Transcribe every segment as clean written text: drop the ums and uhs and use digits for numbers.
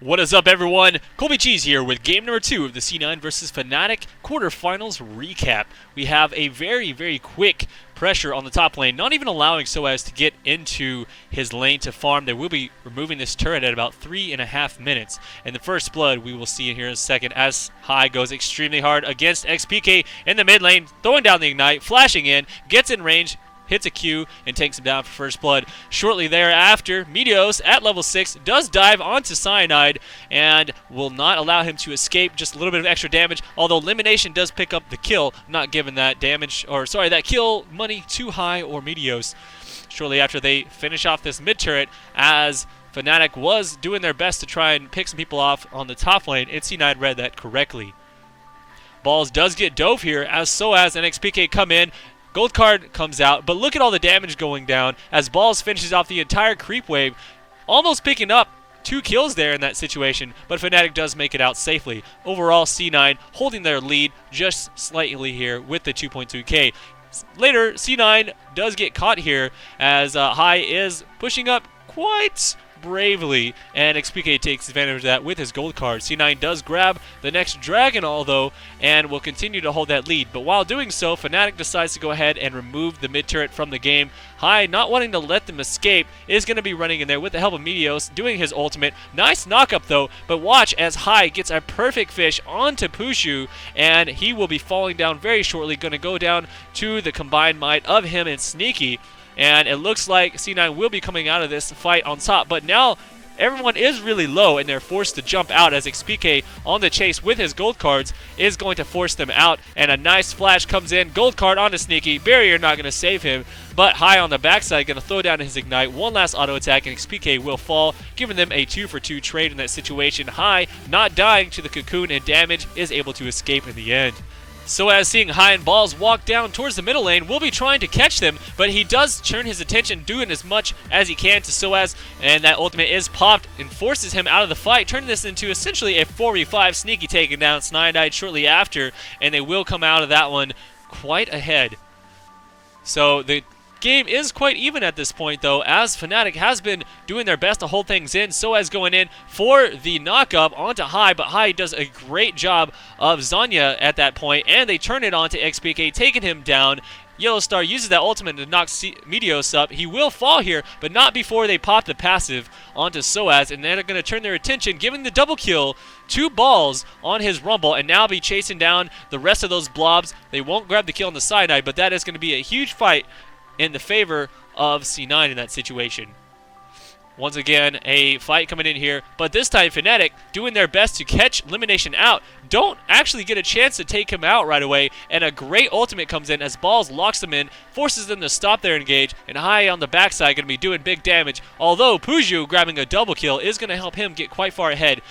What is up, everyone? Colby Cheese here with game number 2 of the C9 vs Fnatic quarterfinals recap. We have a very quick pressure on the top lane, not even allowing Soaz to get into his lane to farm. They will be removing this turret at about 3.5 minutes. And the first blood we will see in here in a second as High goes extremely hard against XPK in the mid lane, throwing down the ignite, flashing in, gets in range, hits a Q, and takes him down for first blood. Shortly thereafter, Meteos at level 6 does dive onto Cyanide and will not allow him to escape. Just a little bit of extra damage, although Elimination does pick up the kill, not giving that damage, or sorry, that kill money to High or Meteos. Shortly after, they finish off this mid turret as Fnatic was doing their best to try and pick some people off on the top lane, and C9 read that correctly. Balls does get dove here as Soaz and XPK come in. Gold card comes out, but look at all the damage going down as Balls finishes off the entire creep wave, almost picking up 2 kills there in that situation, but Fnatic does make it out safely. Overall, C9 holding their lead just slightly here with the 2.2k. Later, C9 does get caught here as High is pushing up quite bravely, and XPK takes advantage of that with his gold card. C9 does grab the next Dragon although, and will continue to hold that lead. But while doing so, Fnatic decides to go ahead and remove the mid turret from the game. High, not wanting to let them escape, is going to be running in there with the help of Meteos, doing his ultimate. Nice knock-up though, but watch as High gets a perfect fish onto Pushu, and he will be falling down very shortly, going to go down to the combined might of him and Sneaky. And it looks like C9 will be coming out of this fight on top. But now everyone is really low and they're forced to jump out as XPK on the chase with his gold cards is going to force them out. And a nice flash comes in. Gold card onto Sneaky. Barrier not going to save him. But High on the backside going to throw down his ignite. One last auto attack and XPK will fall, giving them a 2-for-2 trade in that situation. High not dying to the cocoon and damage is able to escape in the end. Soaz, seeing High and Balls walk down towards the middle lane, will be trying to catch them, but he does turn his attention, doing as much as he can to Soaz, and that ultimate is popped and forces him out of the fight, turning this into essentially a 4v5. Sneaky taking down Cyanide shortly after, and they will come out of that one quite ahead. So the game is quite even at this point though, as Fnatic has been doing their best to hold things in. Soaz going in for the knock-up onto High, but High does a great job of Zanya at that point, and they turn it onto XPK, taking him down. Yellowstar uses that ultimate to knock Meteos up. He will fall here, but not before they pop the passive onto Soaz, and they're going to turn their attention, giving the double kill to Balls on his Rumble, and now be chasing down the rest of those blobs. They won't grab the kill on the Cyanide, but that is going to be a huge fight in the favor of C9 in that situation. Once again, a fight coming in here, but this time Fnatic doing their best to catch Elimination out. Don't actually get a chance to take him out right away, and a great ultimate comes in as Balls locks them in, forces them to stop their engage, and High on the backside going to be doing big damage, although Pushu grabbing a double kill is going to help him get quite far ahead.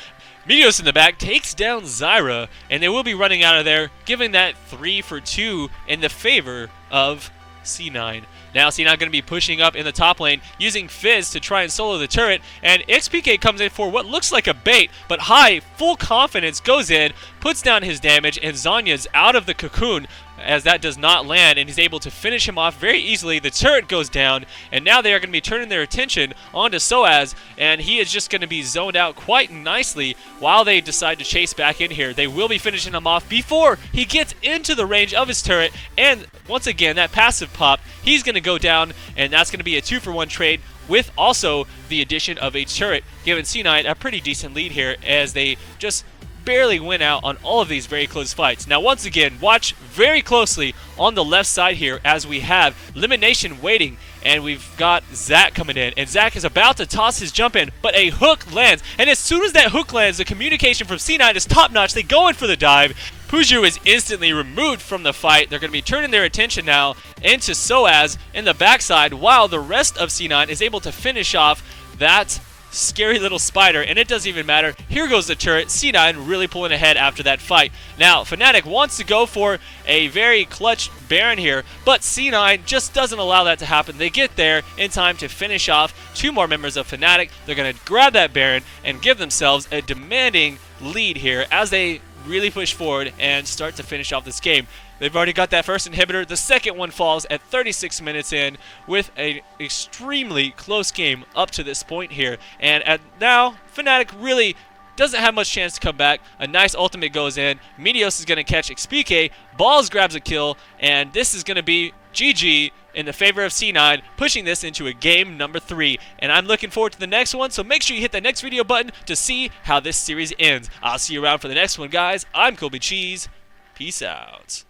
Meteos in the back takes down Zyra, and they will be running out of there, giving that 3-for-2 in the favor of C9. Now C9 going to be pushing up in the top lane, using Fizz to try and solo the turret, and XPK comes in for what looks like a bait, but High, full confidence, goes in, puts down his damage, and Zanya's out of the cocoon as that does not land, and he's able to finish him off very easily. The turret goes down, and now they are going to be turning their attention onto Soaz, and he is just going to be zoned out quite nicely while they decide to chase back in here. They will be finishing him off before he gets into the range of his turret, and once again, that passive pop, he's going to go down, and that's going to be a 2-for-1 trade with also the addition of a turret, giving C9 a pretty decent lead here as they just barely win out on all of these very close fights. Now once again, watch very closely on the left side here as we have Elimination waiting, and we've got Zac coming in, and Zac is about to toss his jump in, but a hook lands, and as soon as that hook lands, the communication from C9 is top notch. They go in for the dive. Pushu is instantly removed from the fight. They're going to be turning their attention now into Soaz in the backside, while the rest of C9 is able to finish off that scary little spider, and it doesn't even matter. Here goes the turret. C9 really pulling ahead after that fight. Now Fnatic wants to go for a very clutch Baron here, but C9 just doesn't allow that to happen. They get there in time to finish off 2 more members of Fnatic. They're going to grab that Baron and give themselves a demanding lead here as they really push forward and start to finish off this game. They've already got that first inhibitor. The second one falls at 36 minutes in with an extremely close game up to this point here. And now, Fnatic really doesn't have much chance to come back. A nice ultimate goes in. Meteos is going to catch Xpk. Balls grabs a kill, and this is going to be GG in the favor of C9, pushing this into a game number 3. And I'm looking forward to the next one, so make sure you hit that next video button to see how this series ends. I'll see you around for the next one, guys. I'm Colby Cheese. Peace out.